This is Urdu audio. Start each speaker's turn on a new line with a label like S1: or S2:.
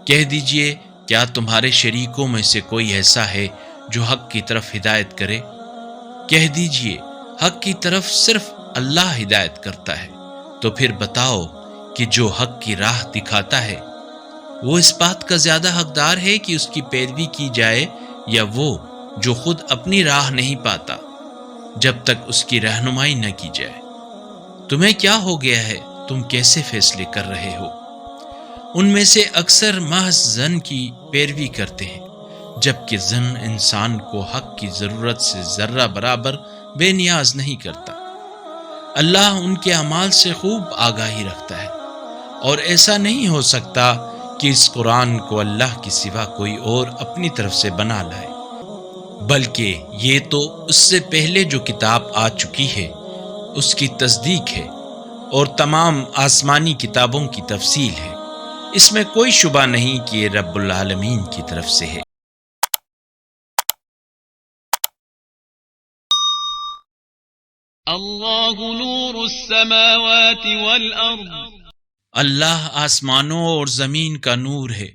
S1: کہہ دیجئے کیا تمہارے شریکوں میں سے کوئی ایسا ہے جو حق کی طرف ہدایت کرے؟ کہہ دیجئے حق کی طرف صرف اللہ ہدایت کرتا ہے۔ تو پھر بتاؤ کہ جو حق کی راہ دکھاتا ہے وہ اس بات کا زیادہ حقدار ہے کہ اس کی پیروی کی جائے، یا وہ جو خود اپنی راہ نہیں پاتا جب تک اس کی رہنمائی نہ کی جائے؟ تمہیں کیا ہو گیا ہے؟ تم کیسے فیصلے کر رہے ہو؟ ان میں سے اکثر محض ظن کی پیروی کرتے ہیں، جبکہ ظن انسان کو حق کی ضرورت سے ذرہ برابر بے نیاز نہیں کرتا۔ اللہ ان کے اعمال سے خوب آگاہی رکھتا ہے، اور ایسا نہیں ہو سکتا کہ اس قرآن کو اللہ کے سوا کوئی اور اپنی طرف سے بنا لائے، بلکہ یہ تو اس سے پہلے جو کتاب آ چکی ہے اس کی تصدیق ہے، اور تمام آسمانی کتابوں کی تفصیل ہے۔ اس میں کوئی شبہ نہیں کہ یہ رب العالمین کی طرف سے ہے۔
S2: اللہ نور السماوات والارض،
S1: اللہ آسمانوں اور زمین کا نور ہے۔